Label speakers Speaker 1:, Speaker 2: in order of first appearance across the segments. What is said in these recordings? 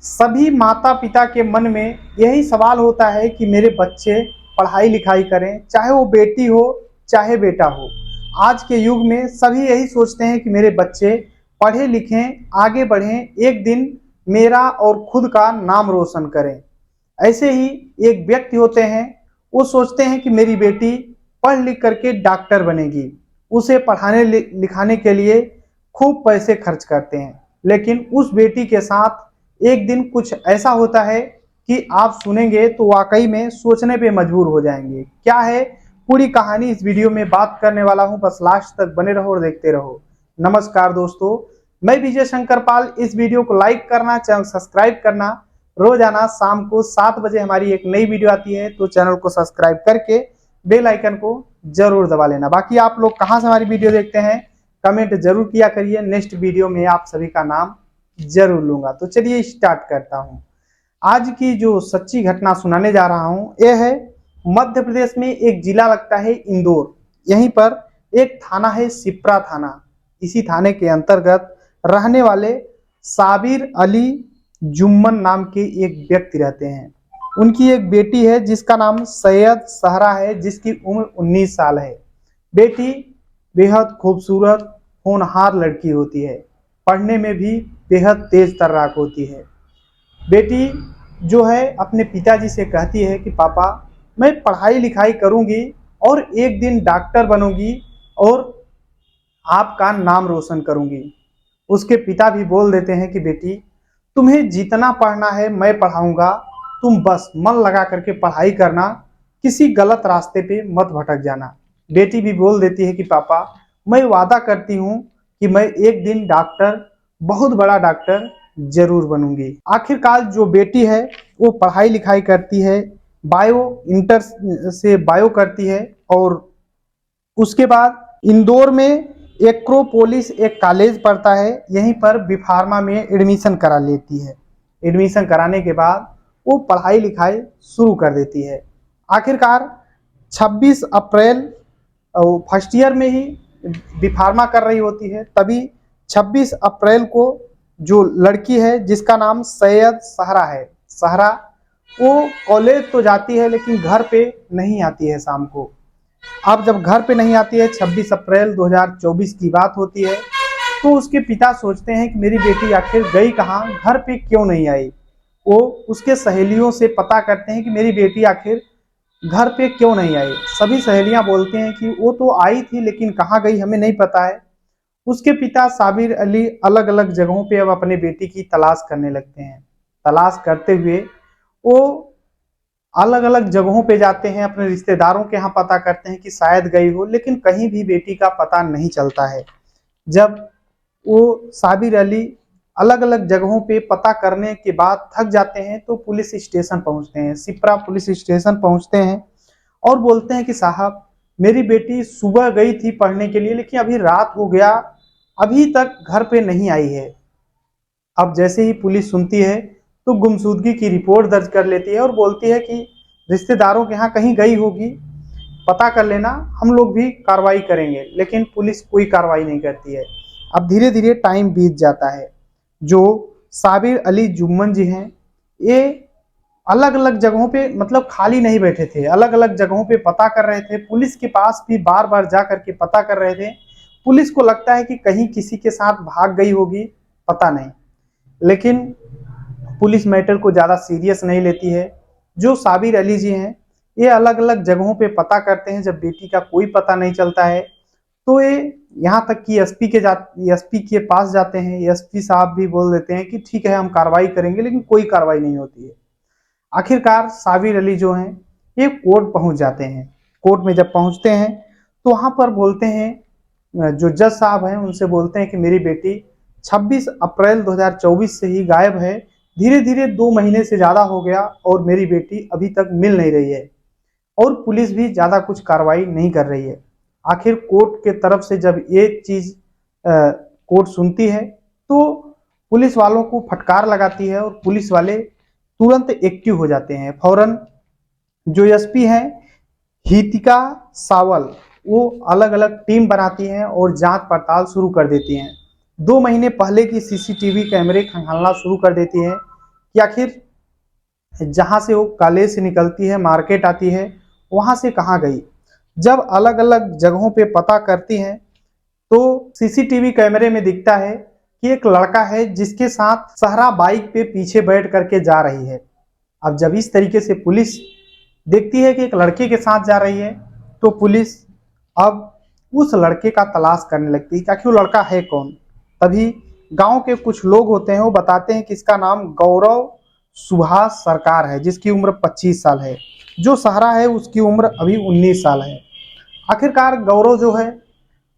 Speaker 1: सभी माता पिता के मन में यही सवाल होता है कि मेरे बच्चे पढ़ाई लिखाई करें, चाहे वो बेटी हो चाहे बेटा हो। आज के युग में सभी यही सोचते हैं कि मेरे बच्चे पढ़े लिखें, आगे बढ़ें, एक दिन मेरा और खुद का नाम रोशन करें। ऐसे ही एक व्यक्ति होते हैं, वो सोचते हैं कि मेरी बेटी पढ़ लिख करके डॉक्टर बनेगी। उसे पढ़ाने लिखाने के लिए खूब पैसे खर्च करते हैं, लेकिन उस बेटी के साथ एक दिन कुछ ऐसा होता है कि आप सुनेंगे तो वाकई में सोचने पे मजबूर हो जाएंगे। क्या है पूरी कहानी, इस वीडियो में बात करने वाला हूं, बस लास्ट तक बने रहो और देखते रहो। नमस्कार दोस्तों, मैं विजय शंकर पाल। इस वीडियो को लाइक करना, चैनल सब्सक्राइब करना। रोजाना शाम को 7 बजे हमारी एक नई वीडियो आती है, तो चैनल को सब्सक्राइब करके बेल आइकन को जरूर दबा लेना। बाकी आप लोग कहां से हमारी वीडियो देखते हैं कमेंट जरूर किया करिए, नेक्स्ट वीडियो में आप सभी का नाम जरूर लूंगा। तो चलिए स्टार्ट करता हूं। आज की जो सच्ची घटना सुनाने जा रहा हूं यह है मध्य प्रदेश में एक जिला लगता है इंदौर। यहीं पर एक थाना है सिप्रा थाना। इसी थाने के अंतर्गत रहने वाले साबिर अली जुम्मन नाम के एक व्यक्ति रहते हैं। उनकी एक बेटी है जिसका नाम सैयद सहरा है, जिसकी उम्र 19 साल है। बेटी बेहद खूबसूरत होनहार लड़की होती है, पढ़ने में भी बेहद तेज तर्राक होती है। बेटी जो है अपने पिताजी से कहती है कि पापा मैं पढ़ाई लिखाई करूंगी और एक दिन डॉक्टर बनूंगी और आपका नाम रोशन करूंगी। उसके पिता भी बोल देते हैं कि बेटी तुम्हें जितना पढ़ना है मैं पढ़ाऊंगा, तुम बस मन लगा करके पढ़ाई करना, किसी गलत रास्ते पे मत भटक जाना। बेटी भी बोल देती है कि पापा मैं वादा करती हूँ कि मैं एक दिन डॉक्टर, बहुत बड़ा डॉक्टर जरूर बनूंगी। आखिरकार जो बेटी है वो पढ़ाई लिखाई करती है, बायो इंटर से बायो करती है और उसके बाद इंदौर में एक्रोपोलिस एक कॉलेज पढ़ता है, यहीं पर बी फार्मा में एडमिशन करा लेती है। एडमिशन कराने के बाद वो पढ़ाई लिखाई शुरू कर देती है। आखिरकार 26 अप्रैल फर्स्ट ईयर में ही बी फार्मा कर रही होती है, तभी 26 अप्रैल को जो लड़की है जिसका नाम सैयद सहरा है, सहरा वो कॉलेज तो जाती है लेकिन घर पे नहीं आती है शाम को। अब जब घर पे नहीं आती है, 26 अप्रैल 2024 की बात होती है, तो उसके पिता सोचते हैं कि मेरी बेटी आखिर गई कहाँ, घर पे क्यों नहीं आई। वो उसके सहेलियों से पता करते हैं कि मेरी बेटी आखिर घर पे क्यों नहीं आई। सभी सहेलियां बोलते हैं कि वो तो आई थी लेकिन कहाँ गई हमें नहीं पता है। उसके पिता साबिर अली अलग अलग जगहों पे अब अपने बेटी की तलाश करने लगते हैं। तलाश करते हुए वो अलग अलग जगहों पे जाते हैं, अपने रिश्तेदारों के यहाँ पता करते हैं कि शायद गई हो, लेकिन कहीं भी बेटी का पता नहीं चलता है। जब वो साबिर अली अलग अलग जगहों पे पता करने के बाद थक जाते हैं तो पुलिस स्टेशन पहुंचते हैं, सिप्रा पुलिस स्टेशन पहुंचते हैं और बोलते हैं कि साहब मेरी बेटी सुबह गई थी पढ़ने के लिए लेकिन अभी रात हो गया, अभी तक घर पे नहीं आई है। अब जैसे ही पुलिस सुनती है तो गुमशुदगी की रिपोर्ट दर्ज कर लेती है और बोलती है कि रिश्तेदारों के यहाँ कहीं गई होगी, पता कर लेना, हम लोग भी कार्रवाई करेंगे। लेकिन पुलिस कोई कार्रवाई नहीं करती है। अब धीरे धीरे टाइम बीत जाता है। जो साबिर अली जुम्मन जी हैं, ये अलग अलग जगहों पे मतलब खाली नहीं बैठे थे, अलग अलग जगहों पे पता कर रहे थे। पुलिस के पास भी बार बार जा करके पता कर रहे थे। पुलिस को लगता है कि कहीं किसी के साथ भाग गई होगी, पता नहीं, लेकिन पुलिस मैटर को ज़्यादा सीरियस नहीं लेती है। जो साबिर अली जी हैं ये अलग अलग जगहों पे पता करते हैं। जब बेटी का कोई पता नहीं चलता है तो ये यहाँ तक कि एसपी के पास जाते हैं। एसपी साहब भी बोल देते हैं कि ठीक है हम कार्रवाई करेंगे, लेकिन कोई कार्रवाई नहीं होती है। आखिरकार साबिर अली जो हैं ये कोर्ट पहुंच जाते हैं। कोर्ट में जब पहुंचते हैं तो वहां पर बोलते हैं, जो जज साहब हैं उनसे बोलते हैं कि मेरी बेटी 26 अप्रैल 2024 से ही गायब है। धीरे धीरे 2 महीने से ज़्यादा हो गया और मेरी बेटी अभी तक मिल नहीं रही है और पुलिस भी ज़्यादा कुछ कार्रवाई नहीं कर रही है। आखिर कोर्ट के तरफ से जब ये चीज़ कोर्ट सुनती है तो पुलिस वालों को फटकार लगाती है और पुलिस वाले तुरंत एक्टिव हो जाते हैं। फौरन जो एसपी हैं हितिका सावल, वो अलग अलग टीम बनाती हैं और जांच पड़ताल शुरू कर देती हैं। 2 महीने पहले की सीसीटीवी कैमरे खंगालना शुरू कर देती है। कि आखिर जहाँ से वो कॉलेज से निकलती है, मार्केट आती है, वहाँ से कहाँ गई। जब अलग अलग जगहों पे पता करती हैं तो सीसीटीवी कैमरे में दिखता है कि एक लड़का है जिसके साथ सहरा बाइक पे पीछे बैठ करके जा रही है। अब जब इस तरीके से पुलिस देखती है कि एक लड़के के साथ जा रही है, तो पुलिस अब उस लड़के का तलाश करने लगती है कि आखिर वो लड़का है कौन। तभी गांव के कुछ लोग होते हैं, वो बताते हैं कि इसका नाम गौरव सुभाष सरकार है, जिसकी उम्र 25 साल है। जो सहरा है उसकी उम्र अभी 19 साल है। आखिरकार गौरव जो है,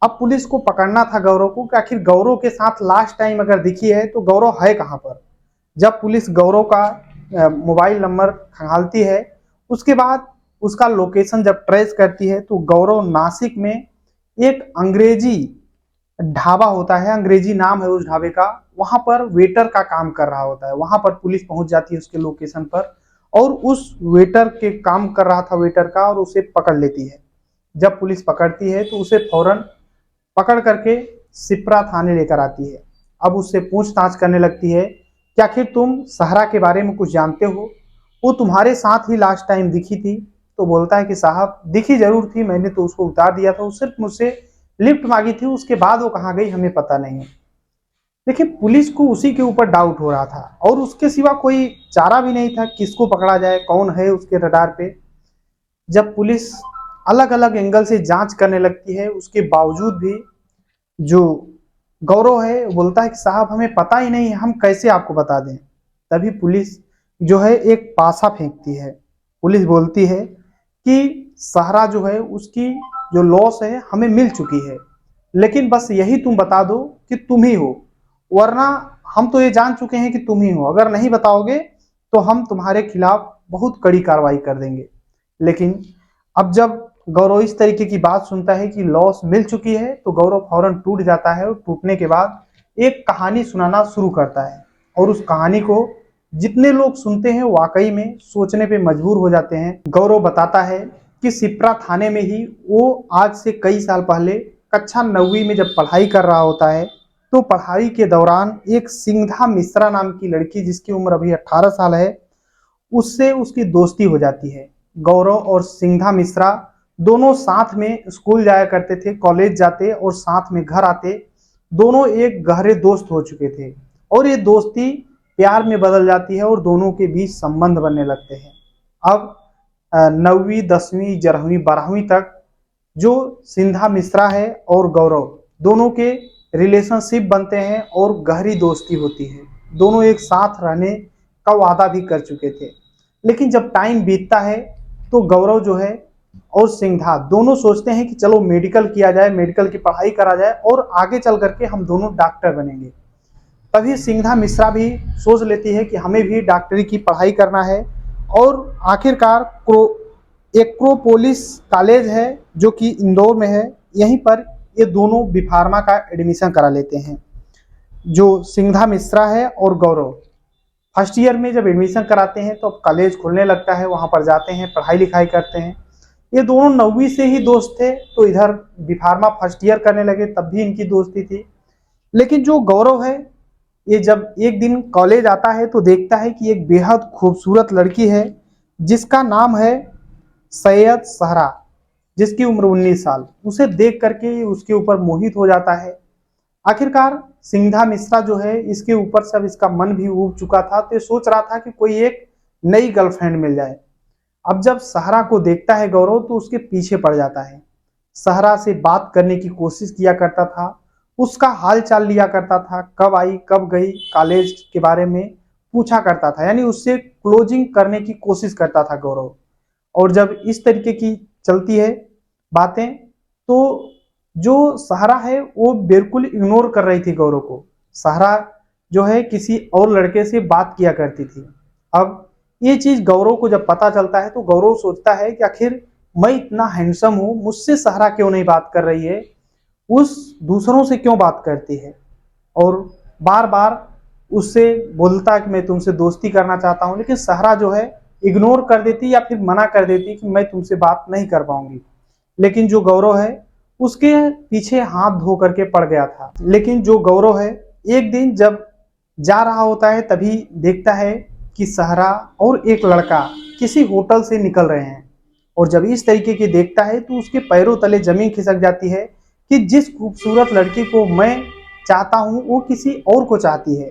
Speaker 1: अब पुलिस को पकड़ना था गौरव को कि आखिर गौरव के साथ लास्ट टाइम अगर दिखी है तो गौरव है कहाँ पर। जब पुलिस गौरव का मोबाइल नंबर खंगालती है, उसके बाद उसका लोकेशन जब ट्रेस करती है तो गौरव नासिक में एक अंग्रेजी ढाबा होता है, अंग्रेजी नाम है उस ढाबे का, वहां पर वेटर का काम कर रहा होता है। वहां पर पुलिस पहुंच जाती है उसके लोकेशन पर और उस वेटर के काम कर रहा था वेटर का, और उसे पकड़ लेती है। जब पुलिस पकड़ती है तो उसे फौरन पकड़ करके सिपरा थाने लेकर आती है। अब उससे पूछताछ करने लगती है कि आखिर तुम सहरा के बारे में कुछ जानते हो, वो तुम्हारे साथ ही लास्ट टाइम दिखी थी। तो बोलता है कि साहब दिखी जरूर थी, मैंने तो उसको उतार दिया था, वो सिर्फ मुझसे लिफ्ट मांगी थी, उसके बाद वो कहाँ गई हमें पता नहीं है। देखिए, पुलिस को उसी के ऊपर डाउट हो रहा था और उसके सिवा कोई चारा भी नहीं था, किसको पकड़ा जाए, कौन है उसके रडार पे। जब पुलिस अलग अलग एंगल से जांच करने लगती है, उसके बावजूद भी जो गौरव है बोलता है कि साहब हमें पता ही नहीं है, हम कैसे आपको बता दें। तभी पुलिस जो है एक पासा फेंकती है। पुलिस बोलती है कि सहरा जो है उसकी जो लॉस है हमें मिल चुकी है, लेकिन बस यही तुम बता दो कि तुम ही हो, वरना हम तो ये जान चुके हैं कि तुम ही हो, अगर नहीं बताओगे तो हम तुम्हारे खिलाफ बहुत कड़ी कार्रवाई कर देंगे। लेकिन अब जब गौरव इस तरीके की बात सुनता है कि लॉस मिल चुकी है तो गौरव फौरन टूट जाता है, और टूटने के बाद एक कहानी सुनाना शुरू करता है। और उस कहानी को जितने लोग सुनते हैं वाकई में सोचने पे मजबूर हो जाते हैं। गौरव बताता है कि सिपरा थाने में ही वो आज से कई साल पहले कक्षा 9वीं में जब पढ़ाई कर रहा होता है, तो पढ़ाई के दौरान एक सिंधा मिश्रा नाम की लड़की, जिसकी उम्र अभी 18 साल है, उससे उसकी दोस्ती हो जाती है। गौरव और सिंधा मिश्रा दोनों साथ में स्कूल जाया करते थे, कॉलेज जाते और साथ में घर आते। दोनों एक गहरे दोस्त हो चुके थे और ये दोस्ती प्यार में बदल जाती है और दोनों के बीच संबंध बनने लगते हैं। अब 9वीं 10वीं 11वीं 12वीं तक जो सिंधा मिश्रा है और गौरव दोनों के रिलेशनशिप बनते हैं और गहरी दोस्ती होती है। दोनों एक साथ रहने का वादा भी कर चुके थे। लेकिन जब टाइम बीतता है तो गौरव जो है और सिंधा दोनों सोचते हैं कि चलो मेडिकल किया जाए, मेडिकल की पढ़ाई करा जाए और आगे चल करके हम दोनों डॉक्टर बनेंगे। तभी सिंधा मिश्रा भी सोच लेती है कि हमें भी डॉक्टरी की पढ़ाई करना है, और आखिरकार एक्रोपोलिस कॉलेज है जो कि इंदौर में है, यहीं पर ये दोनों बी फार्मा का एडमिशन करा लेते हैं। जो सिंधा मिश्रा है और गौरव फर्स्ट ईयर में जब एडमिशन कराते हैं तो अब कॉलेज खुलने लगता है, वहाँ पर जाते हैं, पढ़ाई लिखाई करते हैं। ये दोनों 9वीं से ही दोस्त थे, तो इधर बी फार्मा फर्स्ट ईयर करने लगे, तब भी इनकी दोस्ती थी। लेकिन जो गौरव है, ये जब एक दिन कॉलेज आता है तो देखता है कि एक बेहद खूबसूरत लड़की है जिसका नाम है सैयद सहरा, जिसकी उम्र 19 साल। उसे देख करके उसके ऊपर मोहित हो जाता है। आखिरकार सिंधा मिश्रा जो है, इसके ऊपर से अब इसका मन भी उब चुका था, तो ये सोच रहा था कि कोई एक नई गर्लफ्रेंड मिल जाए। अब जब सहरा को देखता है गौरव तो उसके पीछे पड़ जाता है। सहरा से बात करने की कोशिश किया करता था, उसका हाल चाल लिया करता था, कब आई कब गई, कॉलेज के बारे में पूछा करता था, यानी उससे क्लोजिंग करने की कोशिश करता था गौरव। और जब इस तरीके की चलती है बातें, तो जो सहरा है वो बिल्कुल इग्नोर कर रही थी गौरव को। सहरा जो है किसी और लड़के से बात किया करती थी। अब ये चीज गौरव को जब पता चलता है तो गौरव सोचता है कि आखिर मैं इतना हैंडसम हूं, मुझसे सहरा क्यों नहीं बात कर रही है, उस दूसरों से क्यों बात करती है, और बार बार उससे बोलता कि मैं तुमसे दोस्ती करना चाहता हूं। लेकिन सहरा जो है इग्नोर कर देती या फिर मना कर देती कि मैं तुमसे बात नहीं कर पाऊंगी। लेकिन जो गौरव है उसके पीछे हाथ धो करके पड़ गया था। लेकिन जो गौरव है एक दिन जब जा रहा होता है तभी देखता है कि सहरा और एक लड़का किसी होटल से निकल रहे हैं, और जब इस तरीके की देखता है तो उसके पैरों तले जमीन खिसक जाती है कि जिस खूबसूरत लड़की को मैं चाहता हूं वो किसी और को चाहती है।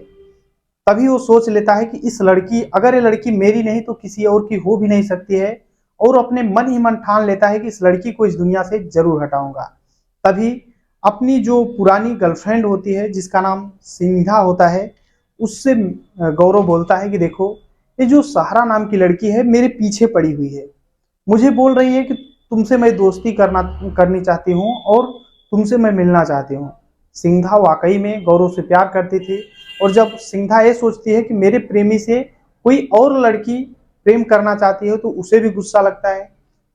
Speaker 1: तभी वो सोच लेता है कि इस लड़की, अगर ये लड़की मेरी नहीं तो किसी और की हो भी नहीं सकती है, और अपने मन ही मन ठान लेता है कि इस लड़की को इस दुनिया से जरूर हटाऊंगा। तभी अपनी जो पुरानी गर्लफ्रेंड होती है जिसका नाम सिंधा होता है, उससे गौरव बोलता है कि देखो, ये जो सहारा नाम की लड़की है मेरे पीछे पड़ी हुई है, मुझे बोल रही है कि तुमसे मैं दोस्ती करनी चाहती हूँ और तुमसे मैं मिलना चाहती हूँ। सिंधा वाकई में गौरव से प्यार करती थी, और जब सिंधा ये सोचती है कि मेरे प्रेमी से कोई और लड़की प्रेम करना चाहती है तो उसे भी गुस्सा लगता है।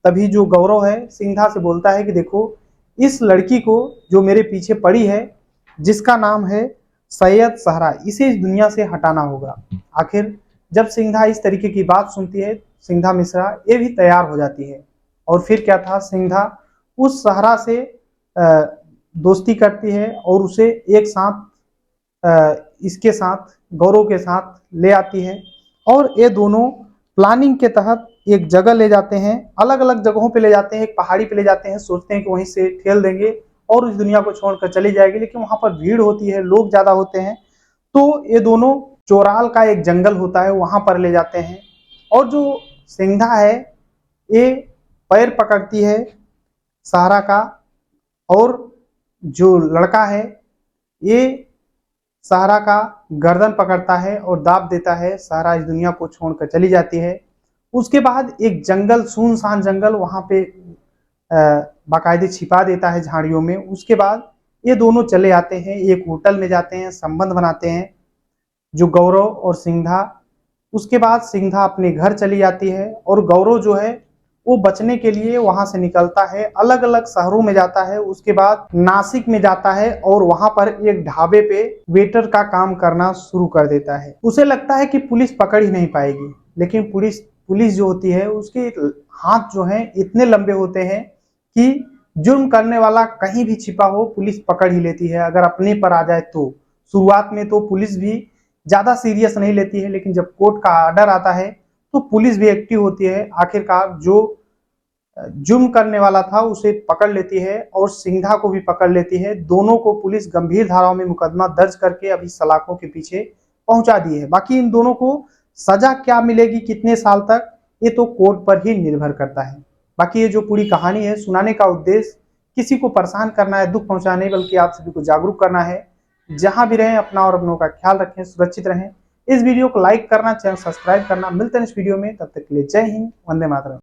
Speaker 1: तभी जो गौरव है सिंधा से बोलता है कि देखो, इस लड़की को जो मेरे पीछे पड़ी है, जिसका नाम है सैयद सहरा, इसे इस दुनिया से हटाना होगा। आखिर जब सिंधा इस तरीके की बात सुनती है, सिंधा मिश्रा ये भी तैयार हो जाती है। और फिर क्या था, सिंधा उस सहरा से दोस्ती करती है और उसे एक साथ इसके साथ, गौरव के साथ ले आती है, और ये दोनों प्लानिंग के तहत एक जगह ले जाते हैं, अलग अलग जगहों पे ले जाते हैं। एक पहाड़ी पे ले जाते हैं, सोचते हैं कि वहीं से ठेल देंगे और इस दुनिया को छोड़कर चली जाएगी, लेकिन वहां पर भीड़ होती है, लोग ज्यादा होते हैं, तो ये दोनों चोराल का एक जंगल होता है वहां पर ले जाते हैं। और जो सिंधा है ये पैर पकड़ती है सहारा का, और जो लड़का है ये सहारा का गर्दन पकड़ता है और दाब देता है, सहारा इस दुनिया को छोड़कर चली जाती है। उसके बाद एक जंगल, सुनसान जंगल, वहां पे बाकायदे छिपा देता है झाड़ियों में। उसके बाद ये दोनों चले आते हैं, एक होटल में जाते हैं, संबंध बनाते हैं, जो गौरव और सिंधा। उसके बाद सिंधा अपने घर चली जाती है, और गौरव जो है वो बचने के लिए वहां से निकलता है, अलग अलग शहरों में जाता है। उसके बाद नासिक में जाता है और वहां पर एक ढाबे पे वेटर का काम करना शुरू कर देता है। उसे लगता है कि पुलिस पकड़ ही नहीं पाएगी, लेकिन पुलिस जो होती है उसके हाथ जो हैं इतने लंबे होते हैं कि जुर्म करने वाला कहीं भी छिपा हो पुलिस पकड़ ही लेती है, अगर अपने पर आ जाए तो। शुरुआत में तो पुलिस भी ज्यादा सीरियस नहीं लेती है, लेकिन जब कोर्ट का ऑर्डर आता है तो पुलिस भी एक्टिव होती है। आखिरकार जो जुर्म करने वाला था उसे पकड़ लेती है और सिंधा को भी पकड़ लेती है। दोनों को पुलिस गंभीर धाराओं में मुकदमा दर्ज करके अभी सलाखों के पीछे पहुंचा दी है। बाकी इन दोनों को सजा क्या मिलेगी, कितने साल तक, ये तो कोर्ट पर ही निर्भर करता है। बाकी ये जो पूरी कहानी है, सुनाने का उद्देश्य किसी को परेशान करना है, दुख पहुंचाने, बल्कि आप सभी को जागरूक करना है। जहां भी रहें अपना और अपनों का ख्याल रखें, सुरक्षित रहें। इस वीडियो को लाइक करना, चैनल सब्सक्राइब करना। मिलते हैं इस वीडियो में, तब तक के लिए जय हिंद, वंदे मातरम।